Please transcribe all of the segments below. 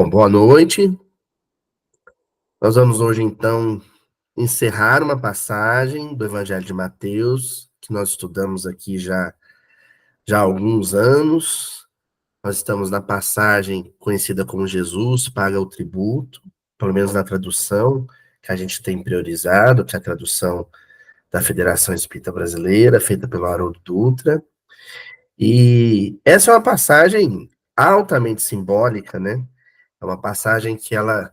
Bom, boa noite. Nós vamos hoje, então, encerrar uma passagem do Evangelho de Mateus, que nós estudamos aqui já há alguns anos. Nós estamos na passagem conhecida como Jesus paga o tributo, pelo menos na tradução que a gente tem priorizado, que é a tradução da Federação Espírita Brasileira, feita pelo Haroldo Dutra. E essa é uma passagem altamente simbólica, né? É uma passagem que ela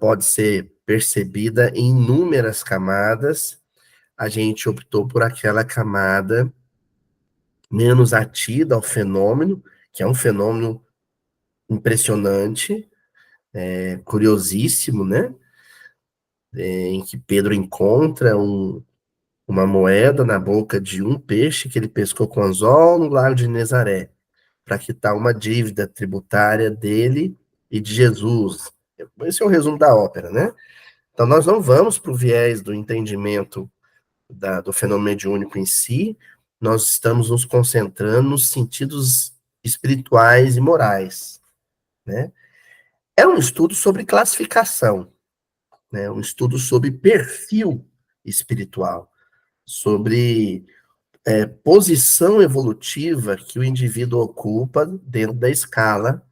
pode ser percebida em inúmeras camadas. A gente optou por aquela camada menos atida ao fenômeno, que é um fenômeno impressionante, curiosíssimo, né? Em que Pedro encontra uma moeda na boca de um peixe que ele pescou com anzol no lago de Nezaré, para quitar uma dívida tributária dele e de Jesus. Esse é o resumo da ópera, né? Então, nós não vamos para o viés do entendimento do fenômeno mediúnico em si, nós estamos nos concentrando nos sentidos espirituais e morais, né? É um estudo sobre classificação, né? Um estudo sobre perfil espiritual, sobre posição evolutiva que o indivíduo ocupa dentro da escala,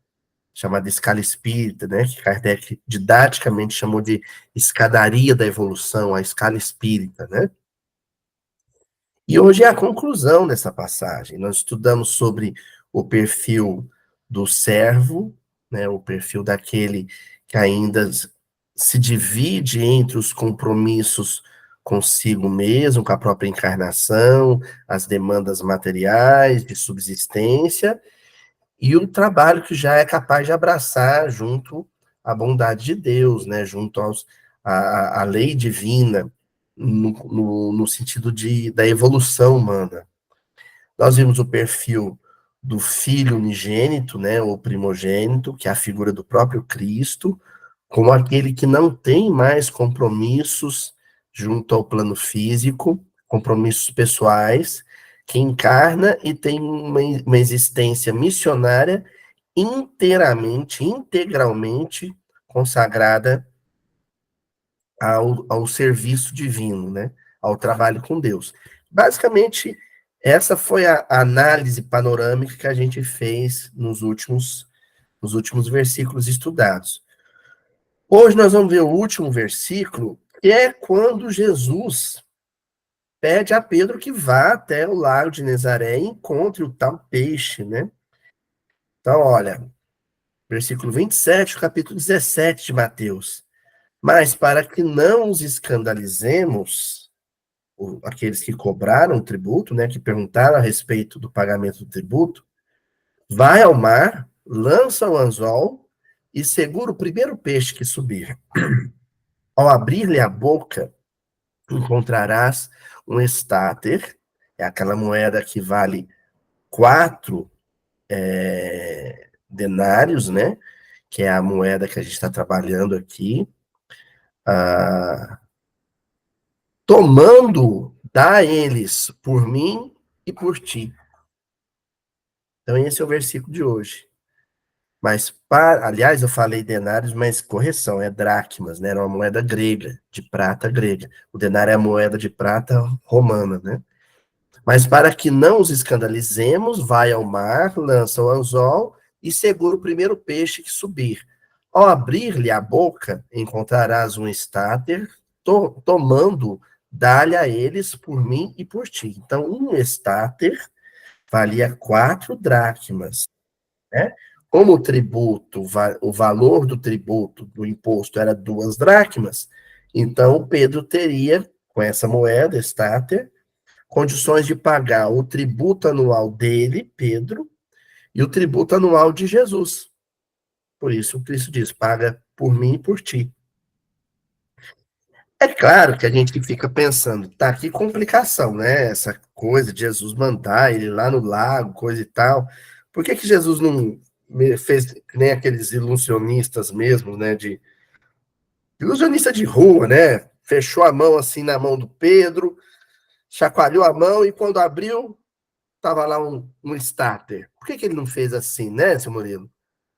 chamada escala espírita, né? Que Kardec didaticamente chamou de escadaria da evolução, a escala espírita, né? E hoje é a conclusão dessa passagem. Nós estudamos sobre o perfil do servo, né, o perfil daquele que ainda se divide entre os compromissos consigo mesmo, com a própria encarnação, as demandas materiais de subsistência, e o trabalho que já é capaz de abraçar junto à bondade de Deus, né, junto à lei divina, no sentido da evolução humana. Nós vimos o perfil do filho unigênito, né, ou primogênito, que é a figura do próprio Cristo, como aquele que não tem mais compromissos junto ao plano físico, compromissos pessoais, que encarna e tem uma existência missionária inteiramente, integralmente consagrada ao serviço divino, né? Ao trabalho com Deus. Basicamente, essa foi a análise panorâmica que a gente fez nos últimos versículos estudados. Hoje nós vamos ver o último versículo, que é quando Jesus pede a Pedro que vá até o lago de Nezaré e encontre o tal peixe, né? Então, olha, versículo 27, capítulo 17 de Mateus. Mas para que não os escandalizemos, aqueles que cobraram o tributo, né, que perguntaram a respeito do pagamento do tributo, vai ao mar, lança o anzol e segura o primeiro peixe que subir. Ao abrir-lhe a boca, encontrarás um estáter, é aquela moeda que vale 4 denários, né? Que é a moeda que a gente está trabalhando aqui. Tomando, dá eles por mim e por ti. Então, esse é o versículo de hoje. Mas, aliás, eu falei denários, mas correção, é dracmas, né? Era uma moeda grega, de prata grega. O denário é a moeda de prata romana, né? Mas para que não os escandalizemos, vai ao mar, lança o anzol e segura o primeiro peixe que subir. Ao abrir-lhe a boca, encontrarás um estáter, tomando, dá-lhe a eles por mim e por ti. Então, um estáter valia 4 dracmas, né? Como o tributo, o valor do tributo, do imposto, era 2 dracmas, então Pedro teria, com essa moeda, estáter, condições de pagar o tributo anual dele, Pedro, e o tributo anual de Jesus. Por isso, o Cristo diz: paga por mim e por ti. É claro que a gente fica pensando, tá, que complicação, né? Essa coisa de Jesus mandar ele lá no lago, coisa e tal. Por que Jesus não fez que nem aqueles ilusionistas mesmo, né? Ilusionista de rua, né? Fechou a mão assim na mão do Pedro, chacoalhou a mão e quando abriu, tava lá um starter. Por que ele não fez assim, né, seu Murilo?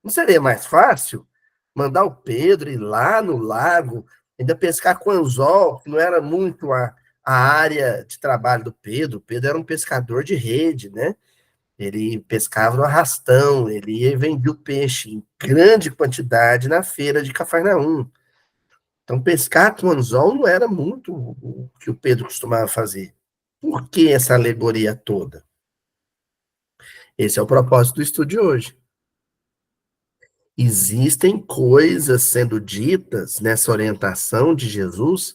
Não seria mais fácil? mandar o Pedro ir lá no lago, ainda pescar com anzol, que não era muito a área de trabalho do Pedro. O Pedro era um pescador de rede, né? Ele pescava no arrastão, ele ia e vendia o peixe em grande quantidade na feira de Cafarnaum. Então, pescar com anzol não era muito o que o Pedro costumava fazer. Por que essa alegoria toda? Esse é o propósito do estudo de hoje. Existem coisas sendo ditas nessa orientação de Jesus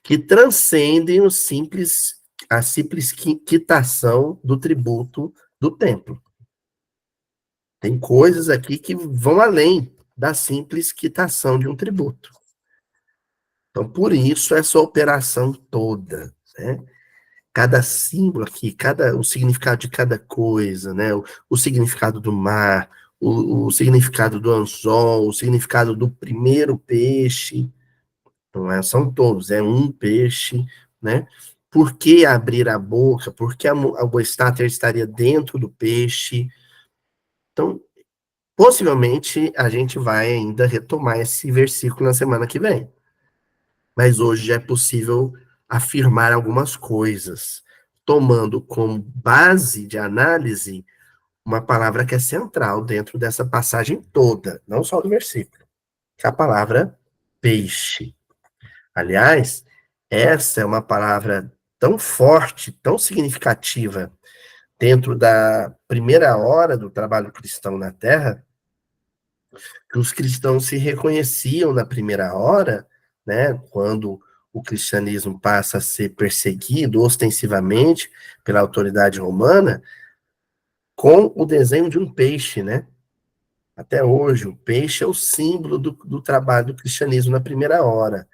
que transcendem a simples quitação do tributo do templo. Tem coisas aqui que vão além da simples quitação de um tributo. Então, por isso, essa operação toda, né? Cada símbolo aqui, o significado de cada coisa, né? O significado do mar, o significado do anzol, o significado do primeiro peixe, não é, são todos, é um peixe, né? Por que abrir a boca? Por que a boestáter estaria dentro do peixe? Então, possivelmente, a gente vai ainda retomar esse versículo na semana que vem. Mas hoje já é possível afirmar algumas coisas, tomando como base de análise uma palavra que é central dentro dessa passagem toda, não só do versículo, que é a palavra peixe. Aliás, essa é uma palavra tão forte, tão significativa dentro da primeira hora do trabalho cristão na Terra, que os cristãos se reconheciam na primeira hora, né, quando o cristianismo passa a ser perseguido ostensivamente pela autoridade romana, com o desenho de um peixe, né? Até hoje, o peixe é o símbolo do trabalho do cristianismo na primeira hora.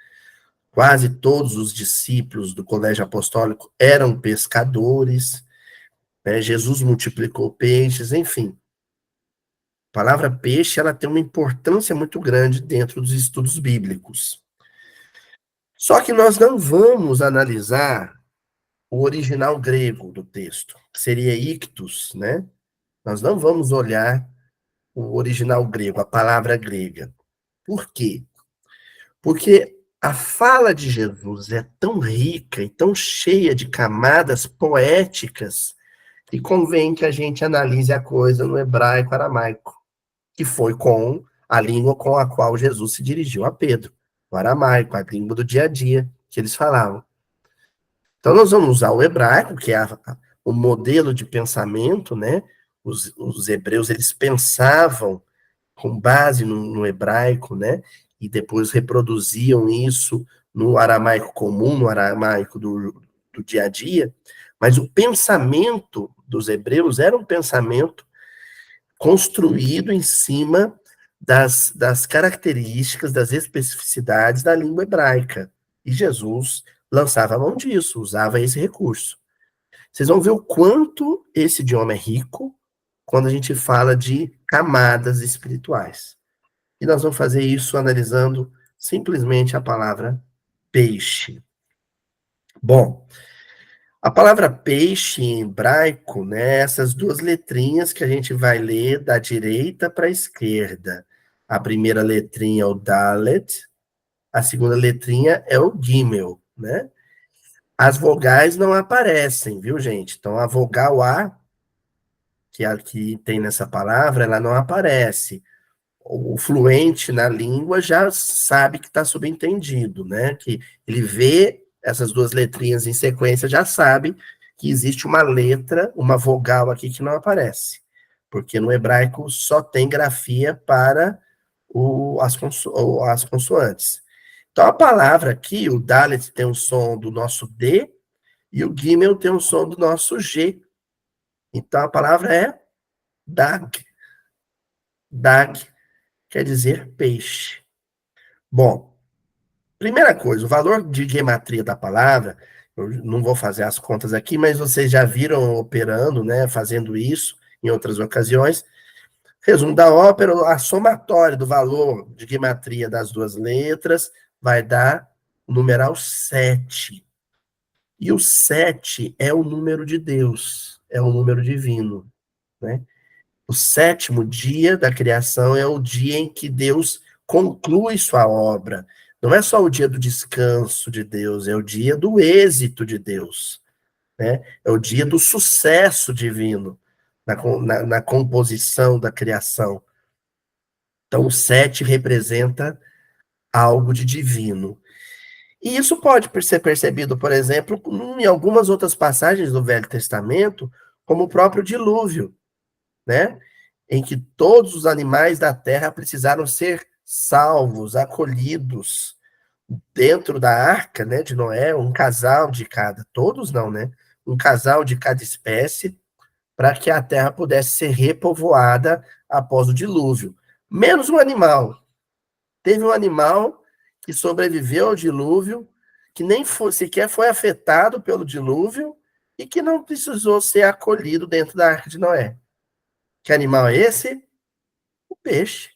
Quase todos os discípulos do colégio apostólico eram pescadores, né? Jesus multiplicou peixes, enfim. A palavra peixe ela tem uma importância muito grande dentro dos estudos bíblicos. Só que nós não vamos analisar o original grego do texto, que seria ictus, né? Nós não vamos olhar o original grego, a palavra grega. Por quê? Porque a fala de Jesus é tão rica e tão cheia de camadas poéticas que convém que a gente analise a coisa no hebraico aramaico, que foi com a língua com a qual Jesus se dirigiu a Pedro, o aramaico, a língua do dia a dia que eles falavam. Então, nós vamos usar o hebraico, que é o modelo de pensamento, né? Os hebreus, eles pensavam com base no hebraico, né? E depois reproduziam isso no aramaico comum, no aramaico do dia a dia. Mas o pensamento dos hebreus era um pensamento construído em cima das características, das especificidades da língua hebraica. E Jesus lançava a mão disso, usava esse recurso. Vocês vão ver o quanto esse idioma é rico quando a gente fala de camadas espirituais. E nós vamos fazer isso analisando simplesmente a palavra peixe. Bom, a palavra peixe em hebraico, né, essas duas letrinhas que a gente vai ler da direita para a esquerda. A primeira letrinha é o Dalet, a segunda letrinha é o Gimel, né? As vogais não aparecem, viu, gente? Então, a vogal A, que aqui tem nessa palavra, ela não aparece. O fluente na língua já sabe que está subentendido, né? Que ele vê essas duas letrinhas em sequência, já sabe que existe uma letra, uma vogal aqui que não aparece. Porque no hebraico só tem grafia para as consoantes. Então, a palavra aqui, o Dalet tem o som do nosso D e o Gimel tem o som do nosso G. Então, a palavra é Dag. Dag quer dizer peixe. Bom, primeira coisa, o valor de gematria da palavra, eu não vou fazer as contas aqui, mas vocês já viram operando, né, fazendo isso em outras ocasiões. Resumo da ópera, a somatória do valor de gematria das duas letras vai dar o numeral 7. E o 7 é o número de Deus, é o número divino, né? O sétimo dia da criação é o dia em que Deus conclui sua obra. Não é só o dia do descanso de Deus, é o dia do êxito de Deus, né? É o dia do sucesso divino na composição da criação. Então, o 7 representa algo de divino. E isso pode ser percebido, por exemplo, em algumas outras passagens do Velho Testamento, como o próprio dilúvio, né? Em que todos os animais da terra precisaram ser salvos, acolhidos dentro da arca, né, de Noé, um casal de cada, todos não, né? Um casal de cada espécie, para que a terra pudesse ser repovoada após o dilúvio. Menos um animal. Teve um animal que sobreviveu ao dilúvio, que nem sequer foi afetado pelo dilúvio e que não precisou ser acolhido dentro da arca de Noé. Que animal é esse? O peixe.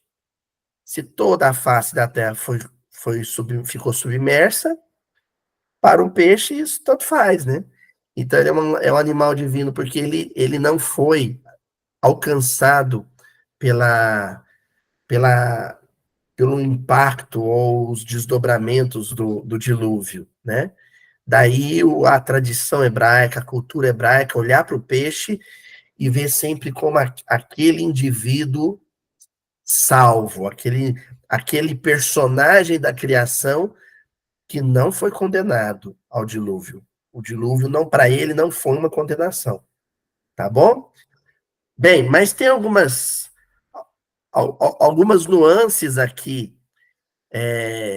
Se toda a face da terra ficou submersa, para um peixe isso tanto faz, né? Então ele é um animal divino porque ele não foi alcançado pela, pela, pelo impacto ou os desdobramentos do dilúvio, né? Daí a tradição hebraica, a cultura hebraica, olhar para o peixe e ver sempre como aquele indivíduo salvo, aquele personagem da criação que não foi condenado ao dilúvio. O dilúvio não, para ele não foi uma condenação, tá bom? Bem, mas tem algumas nuances aqui,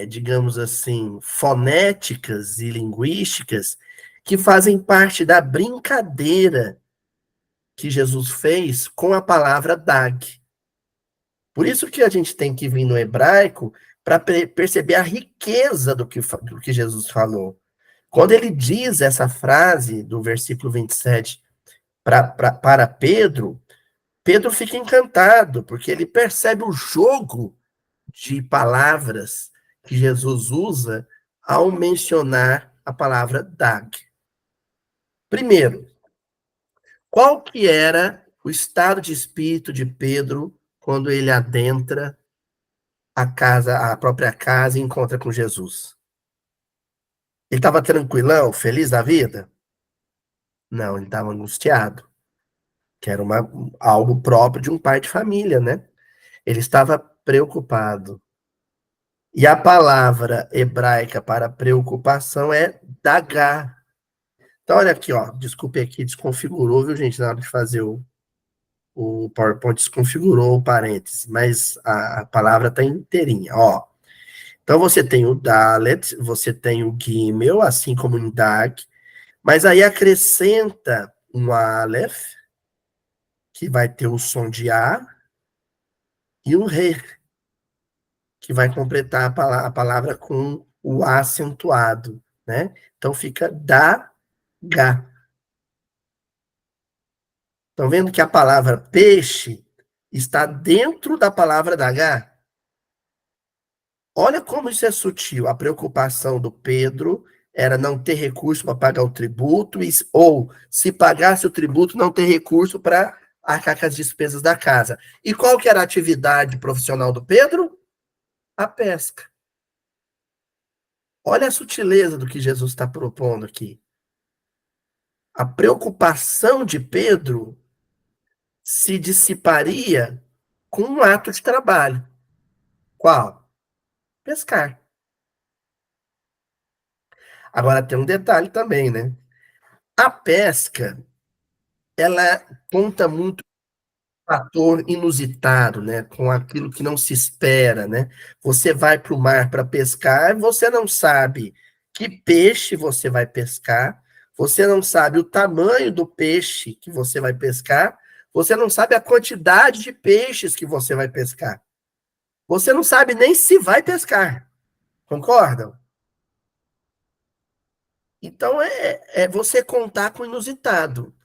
digamos assim, fonéticas e linguísticas que fazem parte da brincadeira que Jesus fez com a palavra dag. Por isso que a gente tem que vir no hebraico para perceber a riqueza do que Jesus falou. Quando ele diz essa frase do versículo 27 para Pedro, Pedro fica encantado, porque ele percebe o jogo de palavras que Jesus usa ao mencionar a palavra dag. Primeiro, qual que era o estado de espírito de Pedro quando ele adentra a própria casa e encontra com Jesus? Ele estava tranquilão, feliz da vida? Não, ele estava angustiado, que era algo próprio de um pai de família, né? Ele estava preocupado. E a palavra hebraica para preocupação é dagar. Então, olha aqui, ó. Desculpe aqui, desconfigurou, viu, gente? Na hora de fazer o PowerPoint, desconfigurou o parênteses, mas a palavra está inteirinha, ó. Então, você tem o Dalet, você tem o Gimel, assim como em Dag, mas aí acrescenta um Aleph, que vai ter o som de A, e um Re, que vai completar a palavra com o A acentuado, né? Então fica da, ga. Estão vendo que a palavra peixe está dentro da palavra da H? Olha como isso é sutil. A preocupação do Pedro era não ter recurso para pagar o tributo, ou se pagasse o tributo, não ter recurso para arcar com as despesas da casa. E qual que era a atividade profissional do Pedro? A pesca. Olha a sutileza do que Jesus está propondo aqui. A preocupação de Pedro se dissiparia com um ato de trabalho. Qual? Pescar. Agora tem um detalhe também, né? A pesca, ela conta muito com o fator inusitado, né? Com aquilo que não se espera, né? Você vai para o mar para pescar, você não sabe que peixe você vai pescar, você não sabe o tamanho do peixe que você vai pescar, você não sabe a quantidade de peixes que você vai pescar. Você não sabe nem se vai pescar. Concordam? Então é você contar com o inusitado.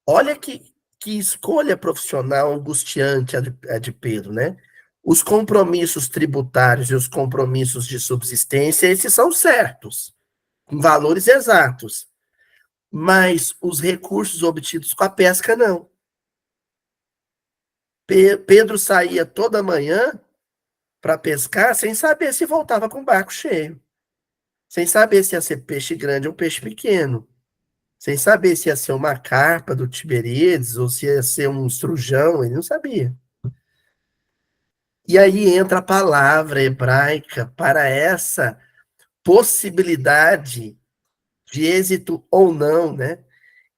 Olha que escolha profissional angustiante a de Pedro, né? Os compromissos tributários e os compromissos de subsistência, esses são certos, com valores exatos. Mas os recursos obtidos com a pesca, não. Pedro saía toda manhã para pescar sem saber se voltava com o barco cheio, sem saber se ia ser peixe grande ou peixe pequeno, sem saber se ia ser uma carpa do Tiberíades ou se ia ser um estrujão, ele não sabia. E aí entra a palavra hebraica para essa possibilidade de êxito ou não, né?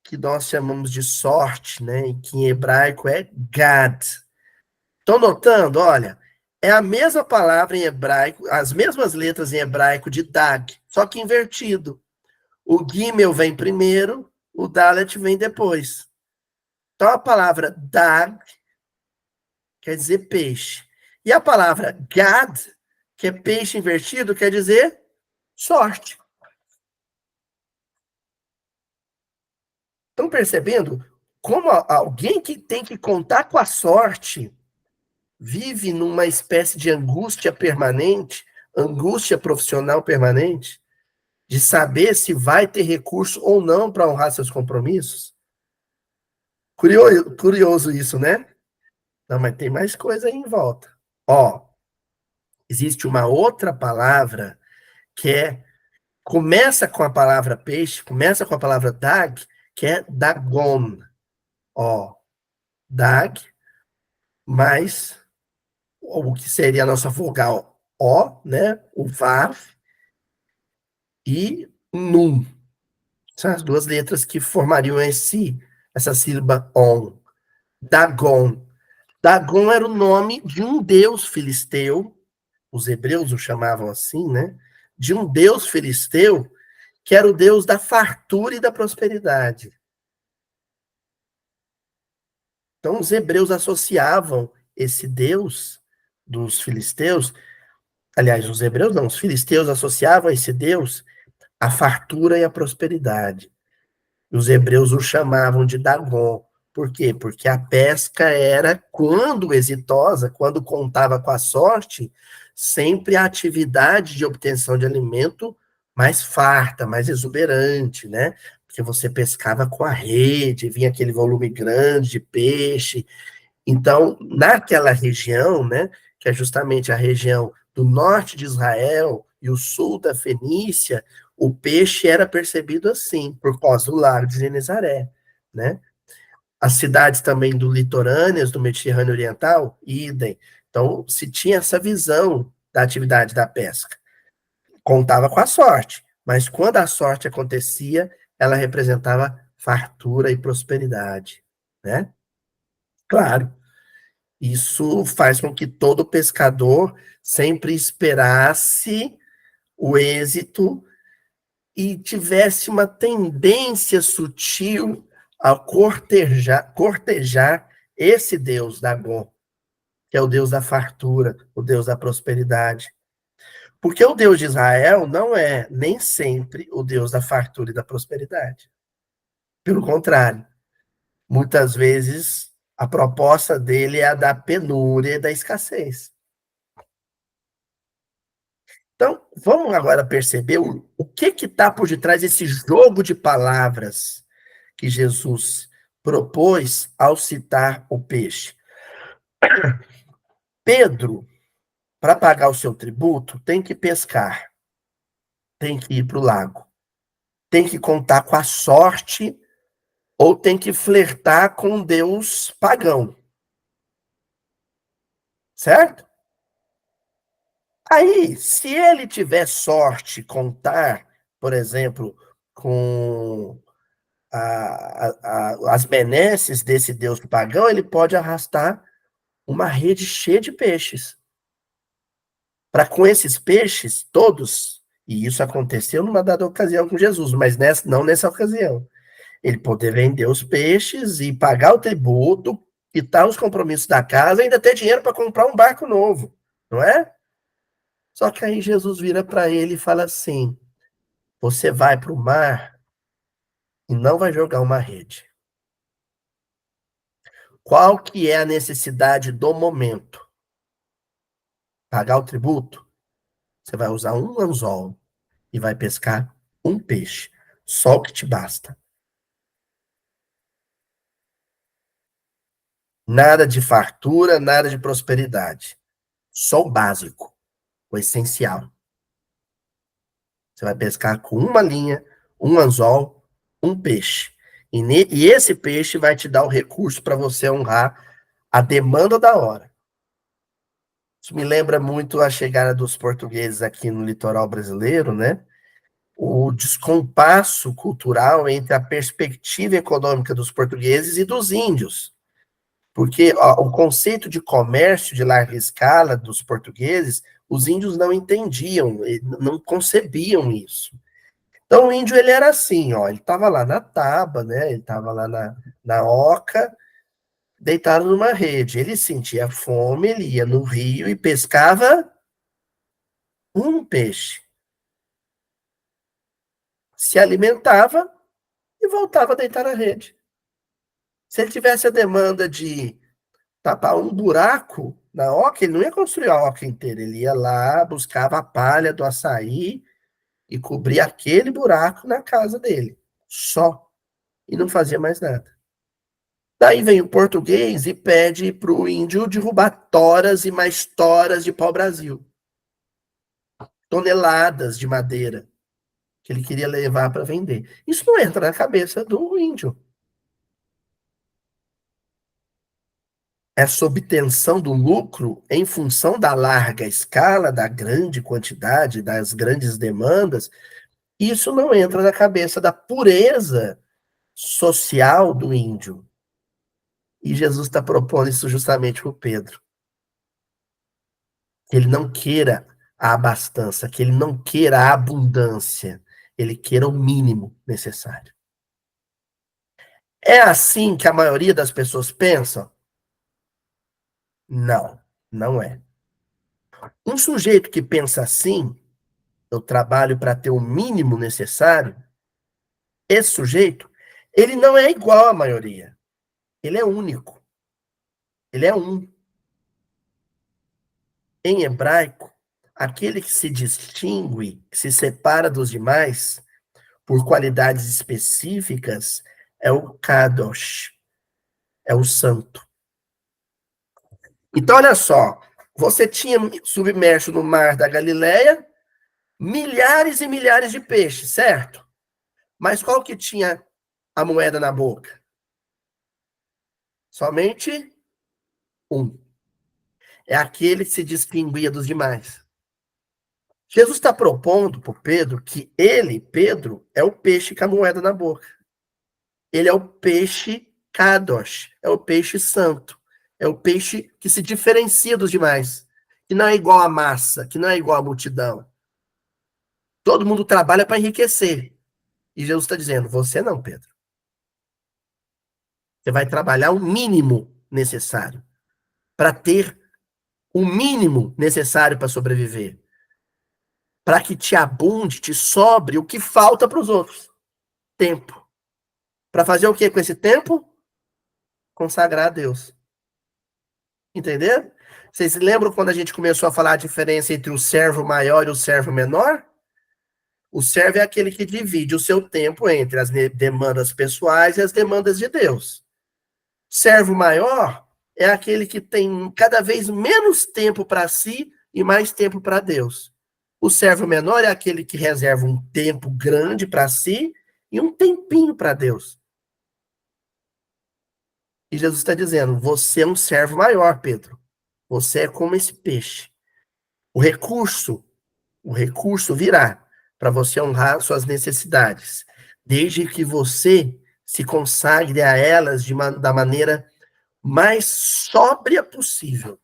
Que nós chamamos de sorte, né? E que em hebraico é gad. Estão notando? Olha, é a mesma palavra em hebraico, as mesmas letras em hebraico de dag, só que invertido. O gimel vem primeiro, o dalet vem depois. Então a palavra dag quer dizer peixe. E a palavra gad, que é peixe invertido, quer dizer sorte. Estão percebendo como alguém que tem que contar com a sorte vive numa espécie de angústia permanente, angústia profissional permanente, de saber se vai ter recurso ou não para honrar seus compromissos? Curioso, curioso isso, né? Não, mas tem mais coisa aí em volta. Ó, existe uma outra palavra que começa com a palavra peixe, começa com a palavra dag, que é dagon. Ó, dag, mais o que seria a nossa vogal O, né? O Vav e Num. São as duas letras que formariam essa sílaba on. Dagon. Dagon era o nome de um deus filisteu, os hebreus o chamavam assim, né? De um deus filisteu, que era o deus da fartura e da prosperidade. Então, os hebreus associavam esse deus dos filisteus, aliás, os hebreus não, os filisteus associavam esse deus à fartura e à prosperidade. Os hebreus o chamavam de Dagon. Por quê? Porque a pesca era, quando exitosa, quando contava com a sorte, sempre a atividade de obtenção de alimento mais farta, mais exuberante, né? Porque você pescava com a rede, vinha aquele volume grande de peixe. Então, naquela região, né, que é justamente a região do norte de Israel e o sul da Fenícia, o peixe era percebido assim, por causa do lago de Genezaré, né? As cidades também do litorâneas, do Mediterrâneo Oriental, idem. Então, se tinha essa visão da atividade da pesca. Contava com a sorte, mas quando a sorte acontecia, ela representava fartura e prosperidade, né? Claro, isso faz com que todo pescador sempre esperasse o êxito e tivesse uma tendência sutil a cortejar esse Deus Dagon, que é o Deus da fartura, o Deus da prosperidade. Porque o Deus de Israel não é nem sempre o Deus da fartura e da prosperidade. Pelo contrário, muitas vezes a proposta dele é a da penúria e da escassez. Então, vamos agora perceber o que está por detrás desse jogo de palavras que Jesus propôs ao citar o peixe. Pedro, para pagar o seu tributo, tem que pescar, tem que ir para o lago, tem que contar com a sorte ou tem que flertar com um Deus pagão, certo? Aí, se ele tiver sorte, contar, por exemplo, com as benesses desse Deus pagão, ele pode arrastar uma rede cheia de peixes. Para com esses peixes, todos, e isso aconteceu numa dada ocasião com Jesus, mas não nessa ocasião, ele poder vender os peixes e pagar o tributo, quitar os compromissos da casa, e ainda ter dinheiro para comprar um barco novo, não é? Só que aí Jesus vira para ele e fala assim: você vai para o mar e não vai jogar uma rede. Qual que é a necessidade do momento? Pagar o tributo? Você vai usar um anzol e vai pescar um peixe. Só o que te basta. Nada de fartura, nada de prosperidade. Só o básico, o essencial. Você vai pescar com uma linha, um anzol, um peixe. E esse peixe vai te dar o recurso para você honrar a demanda da hora. Isso me lembra muito a chegada dos portugueses aqui no litoral brasileiro, né? O descompasso cultural entre a perspectiva econômica dos portugueses e dos índios. Porque ó, o conceito de comércio de larga escala dos portugueses, os índios não entendiam, não concebiam isso. Então o índio ele era assim, ó, ele estava lá na taba, né? Ele estava lá na oca, deitado numa rede. Ele sentia fome, ele ia no rio e pescava um peixe. Se alimentava e voltava a deitar na rede. Se ele tivesse a demanda de tapar um buraco na oca, ele não ia construir a oca inteira, ele ia lá, buscava a palha do açaí e cobria aquele buraco na casa dele, só, e não fazia mais nada. Daí vem o português e pede para o índio derrubar toras e mais toras de pau-brasil, toneladas de madeira que ele queria levar para vender. Isso não entra na cabeça do índio. Essa obtenção do lucro em função da larga escala, da grande quantidade, das grandes demandas, isso não entra na cabeça da pureza social do índio. E Jesus está propondo isso justamente para o Pedro. Que ele não queira a abastança, que ele não queira a abundância, ele queira o mínimo necessário. É assim que a maioria das pessoas pensam? Não, não é. Um sujeito que pensa assim, eu trabalho para ter o mínimo necessário, esse sujeito, ele não é igual à maioria. Ele é único. Ele é um. Em hebraico, aquele que se distingue, que se separa dos demais por qualidades específicas, é o Kadosh, é o santo. Então, olha só, você tinha submerso no mar da Galileia milhares e milhares de peixes, certo? Mas qual que tinha a moeda na boca? Somente um. É aquele que se distinguia dos demais. Jesus está propondo para Pedro que ele, Pedro, é o peixe com a moeda na boca. Ele é o peixe Kadosh, é o peixe santo, é o peixe que se diferencia dos demais, que não é igual à massa, que não é igual à multidão. Todo mundo trabalha para enriquecer. E Jesus está dizendo: você não, Pedro. Você vai trabalhar o mínimo necessário para ter o mínimo necessário para sobreviver. Para que te abunde, te sobre o que falta para os outros. Tempo. Para fazer o que com esse tempo? Consagrar a Deus. Entendeu? Vocês lembram quando a gente começou a falar a diferença entre o servo maior e o servo menor? O servo é aquele que divide o seu tempo entre as demandas pessoais e as demandas de Deus. Servo maior é aquele que tem cada vez menos tempo para si e mais tempo para Deus. O servo menor é aquele que reserva um tempo grande para si e um tempinho para Deus. E Jesus está dizendo: você é um servo maior, Pedro. Você é como esse peixe. O recurso virá para você honrar suas necessidades, desde que você se consagre a elas da maneira mais sóbria possível,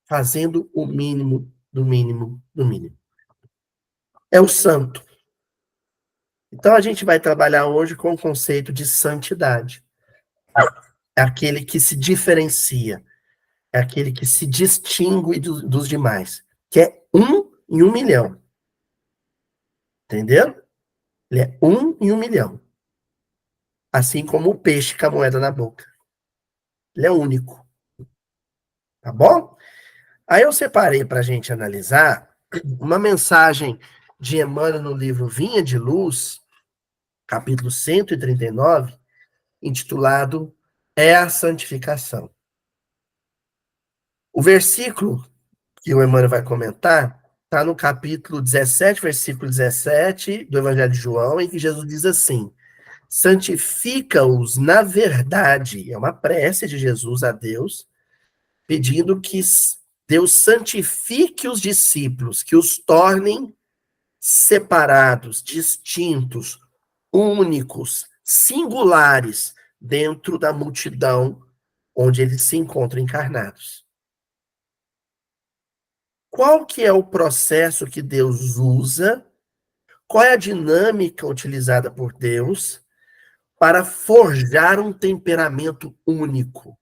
fazendo o mínimo do mínimo do mínimo. É o santo. Então a gente vai trabalhar hoje com o conceito de santidade. É aquele que se diferencia, é aquele que se distingue dos demais, que é um em 1 milhão. Entendeu? Ele é um em 1 milhão. Assim como o peixe com a moeda na boca. Ele é único. Tá bom? Aí eu separei para a gente analisar uma mensagem de Emmanuel no livro Vinha de Luz, capítulo 139, intitulado É a Santificação. O versículo que o Emmanuel vai comentar, está no capítulo 17, versículo 17 do Evangelho de João, em que Jesus diz assim: santifica-os na verdade. É uma prece de Jesus a Deus, pedindo que Deus santifique os discípulos, que os tornem separados, distintos, únicos, singulares, dentro da multidão onde eles se encontram encarnados. Qual que é o processo que Deus usa? Qual é a dinâmica utilizada por Deus para forjar um temperamento único,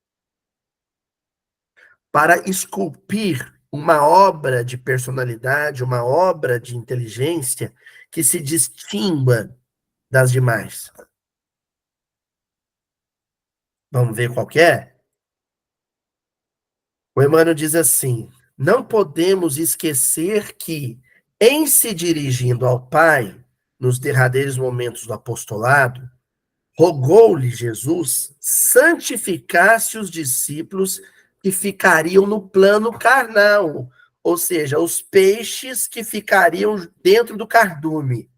para esculpir uma obra de personalidade, uma obra de inteligência que se distingua das demais? Vamos ver qual que é? O Emmanuel diz assim: não podemos esquecer que, em se dirigindo ao Pai, nos derradeiros momentos do apostolado, rogou-lhe Jesus santificasse os discípulos que ficariam no plano carnal, ou seja, os peixes que ficariam dentro do cardume,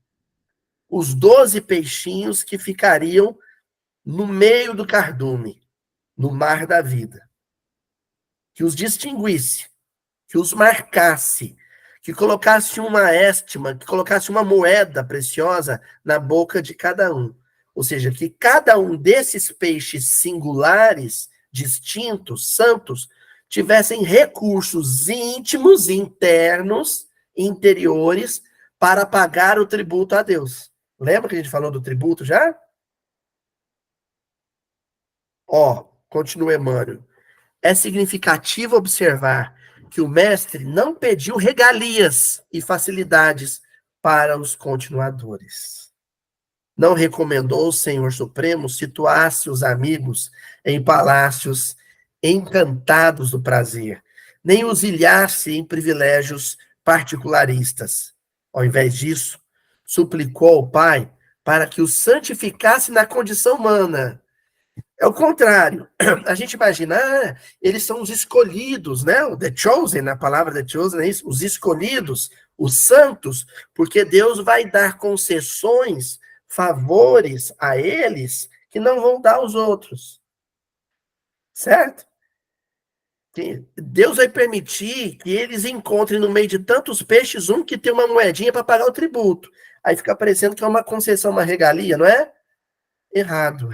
os 12 peixinhos que ficariam no meio do cardume, no mar da vida, que os distinguisse, que os marcasse, que colocasse uma éstima, que colocasse uma moeda preciosa na boca de cada um. Ou seja, que cada um desses peixes singulares, distintos, santos, tivessem recursos íntimos, internos, interiores, para pagar o tributo a Deus. Lembra que a gente falou do tributo já? Ó, continua Emmanuel. É significativo observar que o mestre não pediu regalias e facilidades para os continuadores. Não recomendou o Senhor Supremo situasse os amigos em palácios encantados do prazer, nem os ilhasse em privilégios particularistas. Ao invés disso, suplicou ao Pai para que o santificasse na condição humana. É o contrário. A gente imagina, eles são os escolhidos, né? O The Chosen, a palavra The Chosen é isso, os escolhidos, os santos, porque Deus vai dar concessões, favores a eles que não vão dar aos outros. Certo? Deus vai permitir que eles encontrem no meio de tantos peixes um que tem uma moedinha para pagar o tributo. Aí fica parecendo que é uma concessão, uma regalia, não é? Errado.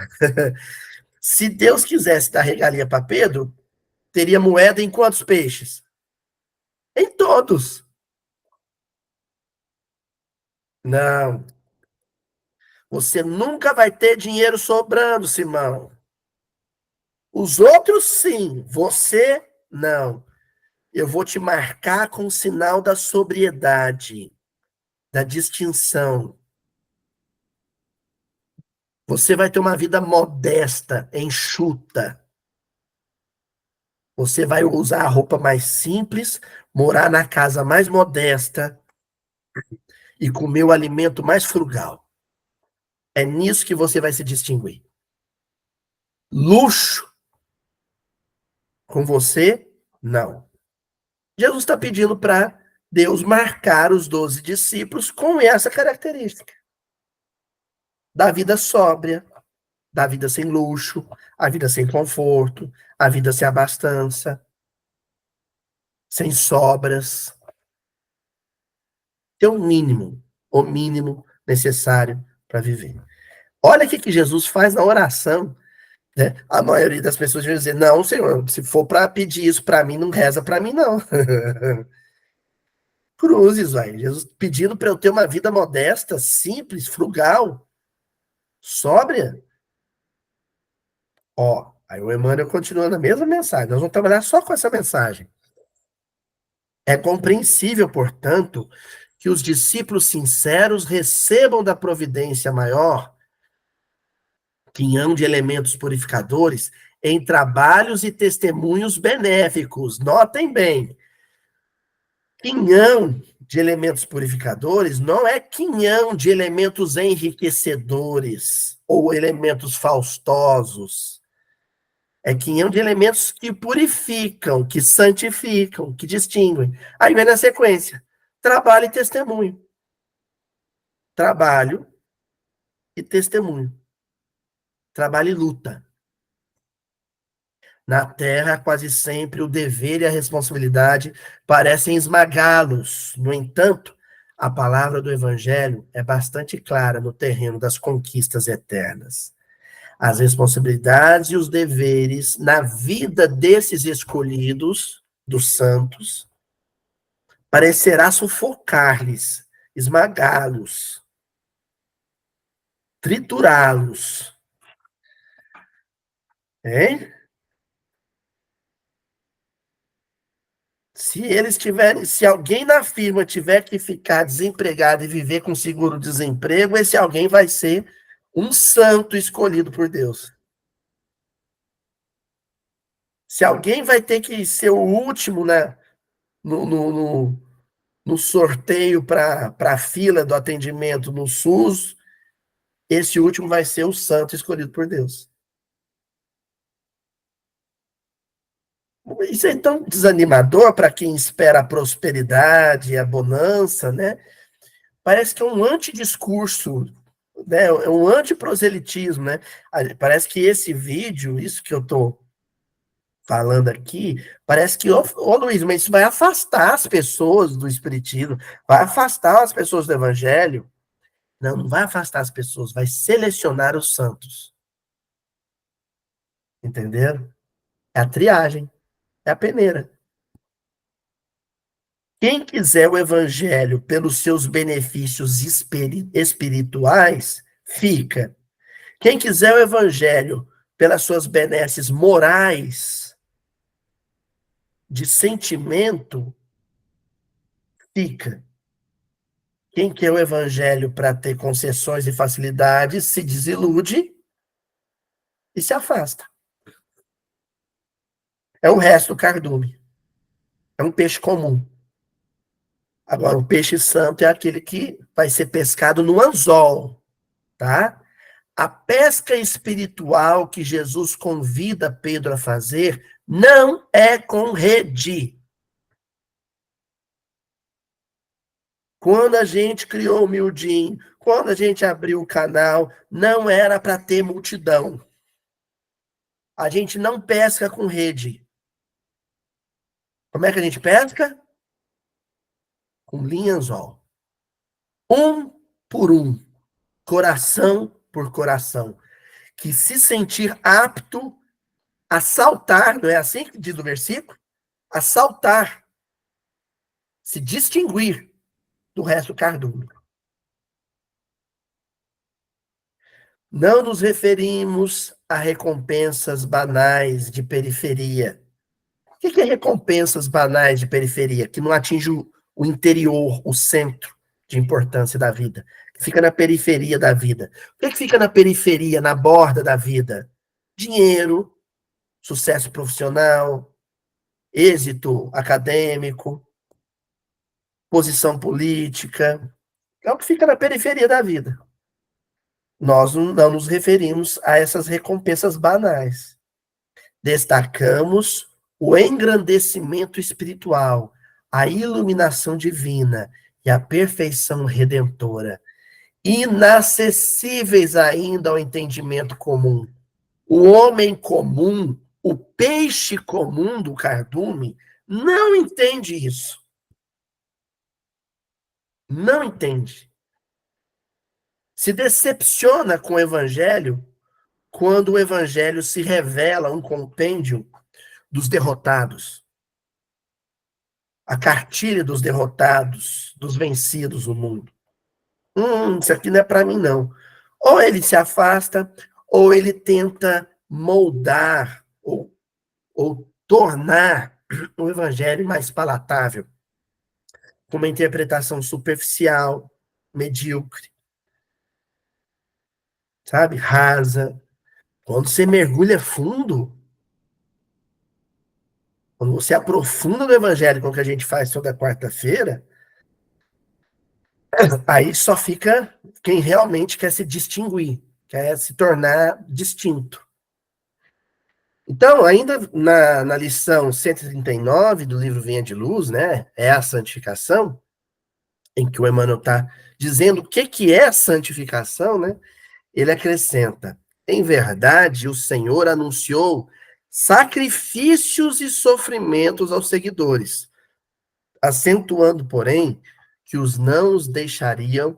Se Deus quisesse dar regalia para Pedro, teria moeda em quantos peixes? Em todos. Não. Você nunca vai ter dinheiro sobrando, Simão. Os outros, sim. Você, não. Eu vou te marcar com o sinal da sobriedade, da distinção. Você vai ter uma vida modesta, enxuta. Você vai usar a roupa mais simples, morar na casa mais modesta e comer o alimento mais frugal. É nisso que você vai se distinguir. Luxo com você, não. Jesus está pedindo para Deus marcar os 12 discípulos com essa característica. Da vida sóbria, da vida sem luxo, a vida sem conforto, a vida sem abastança, sem sobras. Ter o mínimo necessário para viver. Olha o que Jesus faz na oração. Né? A maioria das pessoas vai dizer: não, Senhor, se for para pedir isso para mim, não reza para mim, não. Cruzes, vai. Jesus pedindo para eu ter uma vida modesta, simples, frugal, sóbria. Ó, aí o Emmanuel continua na mesma mensagem. Nós vamos trabalhar só com essa mensagem. É compreensível, portanto, que os discípulos sinceros recebam da providência maior quinhão de elementos purificadores em trabalhos e testemunhos benéficos. Notem bem, quinhão de elementos purificadores não é quinhão de elementos enriquecedores ou elementos faustosos. É 500 de elementos que purificam, que santificam, que distinguem. Aí vem na sequência: trabalho e testemunho. Trabalho e testemunho. Trabalho e luta. Na terra, quase sempre o dever e a responsabilidade parecem esmagá-los. No entanto, a palavra do evangelho é bastante clara no terreno das conquistas eternas. As responsabilidades e os deveres na vida desses escolhidos, dos santos, parecerá sufocar-lhes, esmagá-los, triturá-los. Hein? Se eles tiverem, se alguém na firma tiver que ficar desempregado e viver com seguro-desemprego, esse alguém vai ser um santo escolhido por Deus. Se alguém vai ter que ser o último, né, no, no, no, no sorteio para a fila do atendimento no SUS, esse último vai ser o santo escolhido por Deus. Isso é tão desanimador para quem espera a prosperidade, a bonança, né? Parece que é um antidiscurso, né? É um antiproselitismo, né? Parece que esse vídeo, isso que eu estou falando aqui, parece que, ô Luiz, mas isso vai afastar as pessoas do espiritismo, vai afastar as pessoas do evangelho. Não, não vai afastar as pessoas, vai selecionar os santos. Entenderam? É a triagem, é a peneira. Quem quiser o evangelho pelos seus benefícios espirituais, fica. Quem quiser o evangelho pelas suas benesses morais, de sentimento, fica. Quem quer o evangelho para ter concessões e facilidades, se desilude e se afasta. É o resto do cardume. É um peixe comum. Agora, o peixe santo é aquele que vai ser pescado no anzol, tá? A pesca espiritual que Jesus convida Pedro a fazer não é com rede. Quando a gente criou o Mildim, quando a gente abriu o canal, não era para ter multidão. A gente não pesca com rede. Como é que a gente pesca? Com linha anzol. Um por um, coração por coração, que se sentir apto a saltar, não é assim que diz o versículo? A saltar, se distinguir do resto cardume. Não nos referimos a recompensas banais de periferia. O que é recompensas banais de periferia? Que não atinge o interior, o centro de importância da vida. Que fica na periferia da vida. O que fica na periferia, na borda da vida? Dinheiro, sucesso profissional, êxito acadêmico, posição política. É o que fica na periferia da vida. Nós não nos referimos a essas recompensas banais. Destacamos o engrandecimento espiritual, a iluminação divina e a perfeição redentora, inacessíveis ainda ao entendimento comum. O homem comum, o peixe comum do cardume, não entende isso. Não entende. Se decepciona com o evangelho quando o evangelho se revela um compêndio dos derrotados, a cartilha dos derrotados, dos vencidos no mundo. Isso aqui não é para mim, não. Ou ele se afasta, ou ele tenta moldar, ou tornar o evangelho mais palatável, com uma interpretação superficial, medíocre, sabe? Rasa. Quando você mergulha fundo, quando você aprofunda no evangelho, como que a gente faz toda quarta-feira, aí só fica quem realmente quer se distinguir, quer se tornar distinto. Então, ainda na lição 139 do livro Venha de Luz, né? É a santificação, em que o Emmanuel está dizendo o que é a santificação, né? Ele acrescenta: em verdade, o Senhor anunciou sacrifícios e sofrimentos aos seguidores, acentuando, porém, que os não os deixaria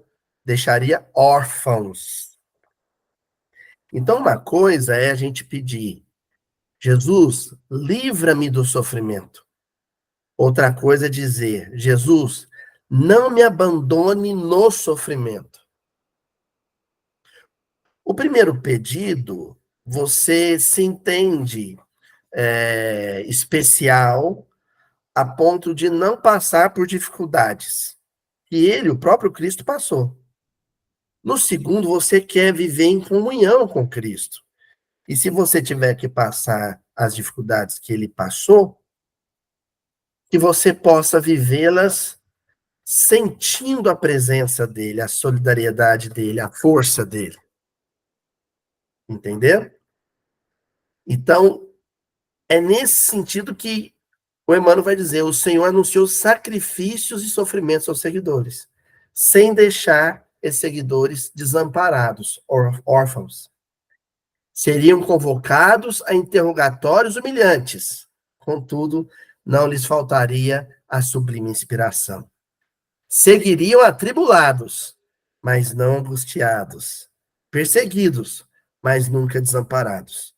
órfãos. Então, uma coisa é a gente pedir: Jesus, livra-me do sofrimento. Outra coisa é dizer: Jesus, não me abandone no sofrimento. O primeiro pedido, você se entende especial a ponto de não passar por dificuldades. E ele, o próprio Cristo, passou. No segundo, você quer viver em comunhão com Cristo. E se você tiver que passar as dificuldades que ele passou, que você possa vivê-las sentindo a presença dele, a solidariedade dele, a força dele. Entendeu? Então, é nesse sentido que o Emmanuel vai dizer: o Senhor anunciou sacrifícios e sofrimentos aos seguidores, sem deixar esses seguidores desamparados, órfãos. Seriam convocados a interrogatórios humilhantes, contudo, não lhes faltaria a sublime inspiração. Seguiriam atribulados, mas não angustiados, perseguidos, mas nunca desamparados.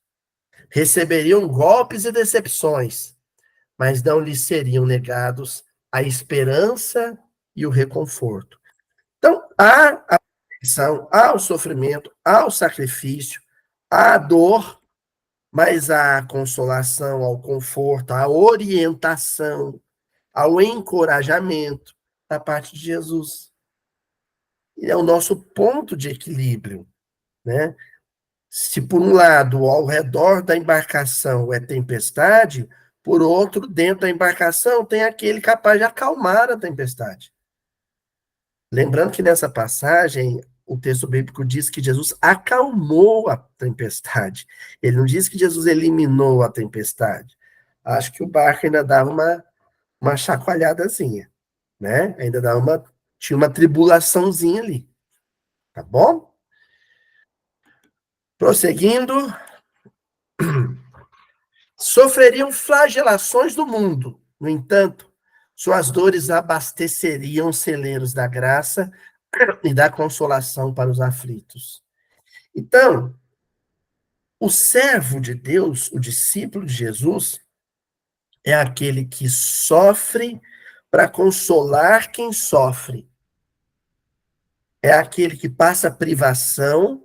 Receberiam golpes e decepções, mas não lhes seriam negados a esperança e o reconforto. Então, há a aflição, há o sofrimento, há o sacrifício, há a dor, mas há a consolação, ao conforto, a orientação, ao encorajamento da parte de Jesus. E é o nosso ponto de equilíbrio, né? Se por um lado, ao redor da embarcação é tempestade, por outro, dentro da embarcação tem aquele capaz de acalmar a tempestade. Lembrando que nessa passagem, o texto bíblico diz que Jesus acalmou a tempestade. Ele não diz que Jesus eliminou a tempestade. Acho que o barco ainda dava uma chacoalhadazinha, né? Ainda dava tinha uma tribulaçãozinha ali, tá bom? Prosseguindo, sofreriam flagelações do mundo. No entanto, suas dores abasteceriam os celeiros da graça e da consolação para os aflitos. Então, o servo de Deus, o discípulo de Jesus, é aquele que sofre para consolar quem sofre. É aquele que passa privação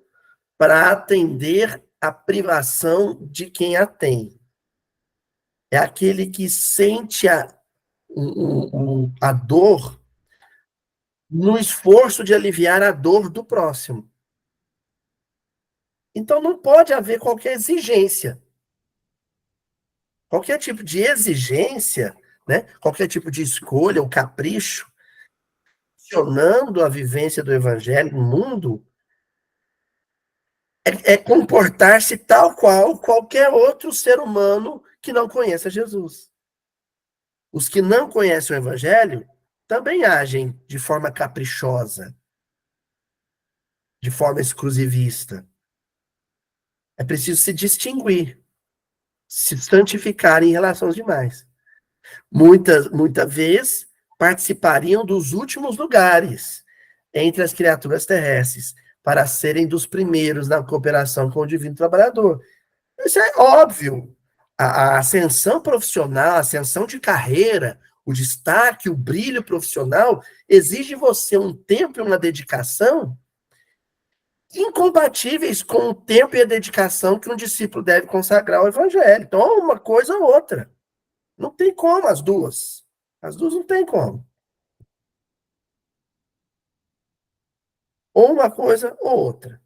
para atender a privação de quem a tem. É aquele que sente a dor no esforço de aliviar a dor do próximo. Então não pode haver qualquer exigência. Qualquer tipo de exigência, né? Qualquer tipo de escolha ou capricho, questionando a vivência do evangelho no mundo, é comportar-se tal qual qualquer outro ser humano que não conheça Jesus. Os que não conhecem o evangelho também agem de forma caprichosa, de forma exclusivista. É preciso se distinguir, se santificar em relação aos demais. Muita vez participariam dos últimos lugares entre as criaturas terrestres, para serem dos primeiros na cooperação com o divino trabalhador. Isso é óbvio. A ascensão profissional, a ascensão de carreira, o destaque, o brilho profissional, exige de você um tempo e uma dedicação incompatíveis com o tempo e a dedicação que um discípulo deve consagrar ao evangelho. Então, uma coisa ou outra. Não tem como as duas. As duas não tem como. Ou uma coisa ou outra.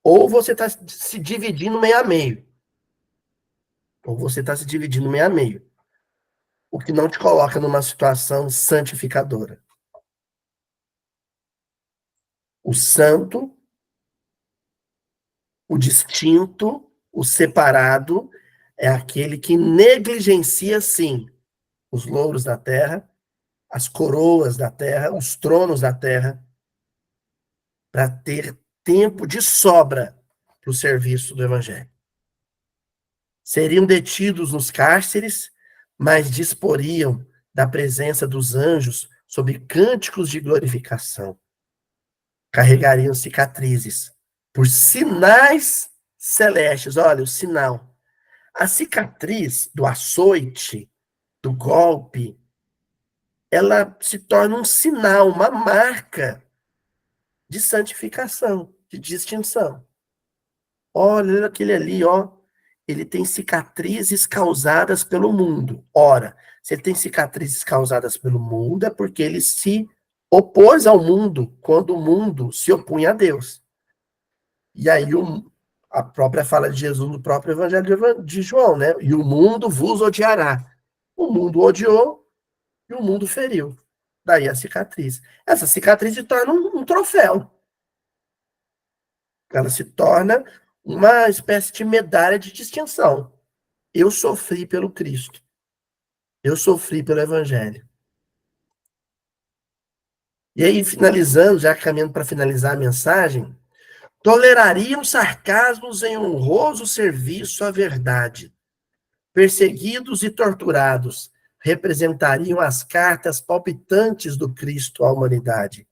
Ou você está se dividindo meio a meio. Ou você está se dividindo meio a meio. O que não te coloca numa situação santificadora. O santo, o distinto, O separado é aquele que negligencia, sim, os louros da terra, as coroas da terra, os tronos da terra, para ter tempo de sobra para o serviço do evangelho. Seriam detidos nos cárceres, mas disporiam da presença dos anjos sob cânticos de glorificação. Carregariam cicatrizes por sinais celestes. Olha, o sinal. A cicatriz do açoite, do golpe, ela se torna um sinal, uma marca de santificação, de distinção. Olha aquele ali, ó. Ele tem cicatrizes causadas pelo mundo. Ora, se ele tem cicatrizes causadas pelo mundo, é porque ele se opôs ao mundo quando o mundo se opunha a Deus. E aí a própria fala de Jesus no próprio Evangelho de João, né? E o mundo vos odiará. O mundo odiou e o mundo feriu. Daí a cicatriz. Essa cicatriz se torna um troféu. Ela se torna uma espécie de medalha de distinção. Eu sofri pelo Cristo. Eu sofri pelo Evangelho. E aí, finalizando, já caminhando para finalizar a mensagem, tolerariam sarcasmos em honroso serviço à verdade. Perseguidos e torturados, representariam as cartas palpitantes do Cristo à humanidade.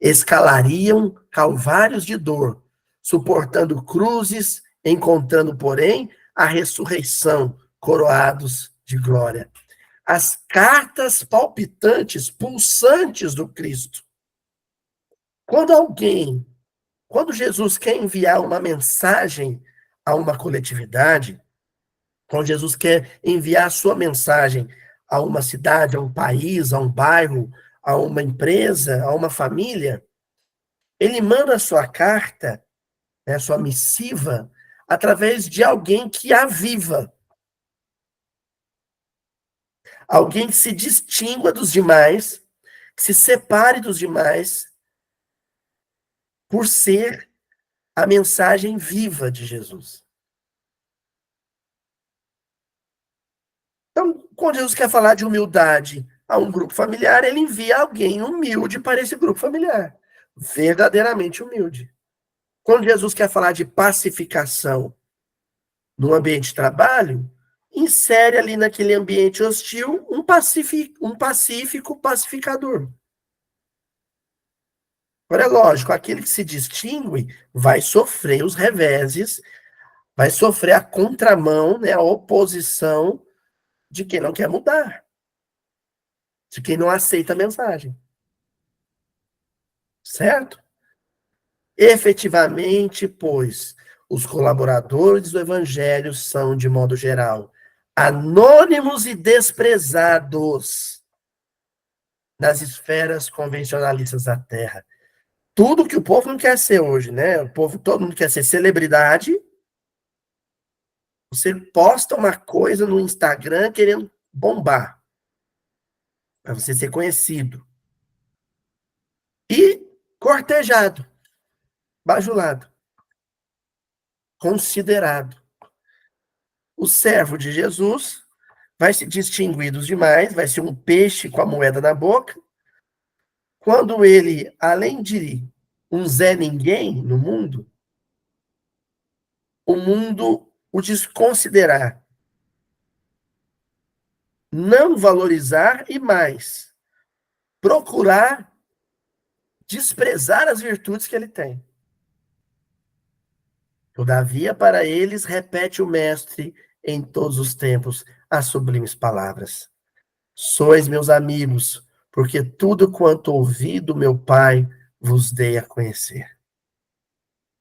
Escalariam calvários de dor, suportando cruzes, encontrando, porém, a ressurreição, coroados de glória. As cartas palpitantes, pulsantes do Cristo. Quando Jesus quer enviar uma mensagem a uma coletividade, quando Jesus quer enviar a sua mensagem a uma cidade, a um país, a um bairro, a uma empresa, a uma família, ele manda a sua carta, né, a sua missiva, através de alguém que a viva. Alguém que se distingua dos demais, que se separe dos demais, por ser a mensagem viva de Jesus. Então, quando Jesus quer falar de humildade a um grupo familiar, ele envia alguém humilde para esse grupo familiar. Verdadeiramente humilde. Quando Jesus quer falar de pacificação no ambiente de trabalho, insere ali naquele ambiente hostil um pacífico pacificador. Agora, é lógico, aquele que se distingue vai sofrer os reveses, vai sofrer a contramão, né, a oposição de quem não quer mudar, de quem não aceita a mensagem. Certo? Efetivamente, pois, os colaboradores do evangelho são, de modo geral, anônimos e desprezados nas esferas convencionalistas da Terra. Tudo que o povo não quer ser hoje, né? Todo mundo quer ser celebridade. Você posta uma coisa no Instagram querendo bombar, para você ser conhecido. E cortejado, bajulado, considerado. O servo de Jesus vai se distinguir dos demais, vai ser um peixe com a moeda na boca, quando ele, além de um Zé Ninguém no mundo, o mundo o desconsiderar, não valorizar e mais, procurar desprezar as virtudes que ele tem. Todavia, para eles, repete o mestre em todos os tempos as sublimes palavras. Sois meus amigos, porque tudo quanto ouvi do meu Pai vos dei a conhecer.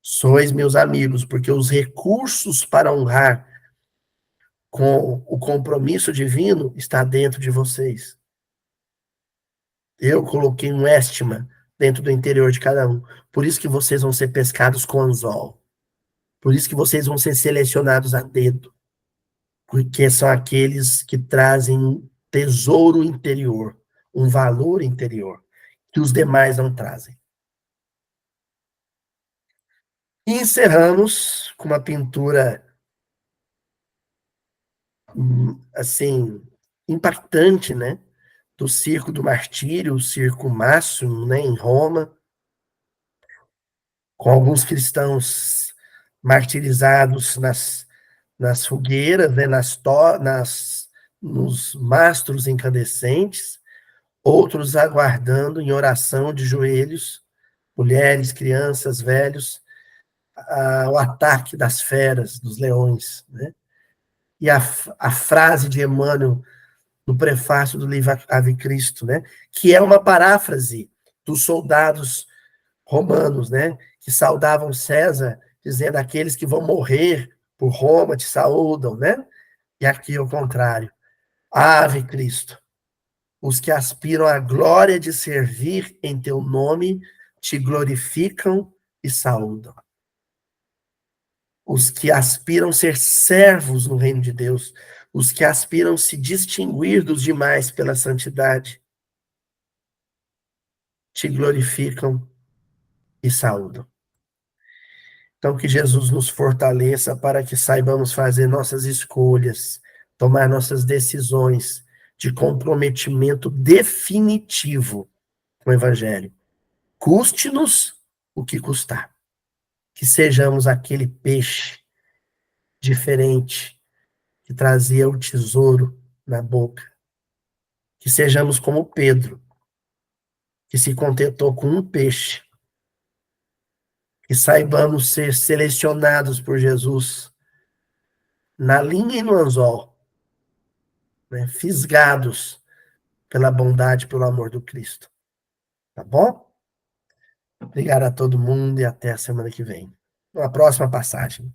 Sois meus amigos, porque os recursos para honrar com o compromisso divino está dentro de vocês. Eu coloquei um estima dentro do interior de cada um. Por isso que vocês vão ser pescados com anzol. Por isso que vocês vão ser selecionados a dedo. Porque são aqueles que trazem um tesouro interior, um valor interior, que os demais não trazem. E encerramos com uma pintura assim, impactante, né? Do circo do martírio, o circo máximo, né, em Roma, com alguns cristãos martirizados nas fogueiras, né, nos mastros incandescentes, outros aguardando em oração de joelhos, mulheres, crianças, velhos, o ataque das feras, dos leões, né? E a frase de Emmanuel no prefácio do livro Ave Cristo, né? Que é uma paráfrase dos soldados romanos, né? Que saudavam César, dizendo: aqueles que vão morrer por Roma te saúdam, né? E aqui é o contrário. Ave Cristo, os que aspiram à glória de servir em teu nome te glorificam e saúdam. Os que aspiram ser servos no reino de Deus, os que aspiram se distinguir dos demais pela santidade, te glorificam e saúdam. Então, que Jesus nos fortaleça para que saibamos fazer nossas escolhas, tomar nossas decisões de comprometimento definitivo com o Evangelho. Custe-nos o que custar. Que sejamos aquele peixe diferente que trazia o tesouro na boca. Que sejamos como Pedro, que se contentou com um peixe. Que saibamos ser selecionados por Jesus na linha e no anzol, né? Fisgados pela bondade, pelo amor do Cristo. Tá bom? Obrigado a todo mundo e até a semana que vem. Uma próxima passagem.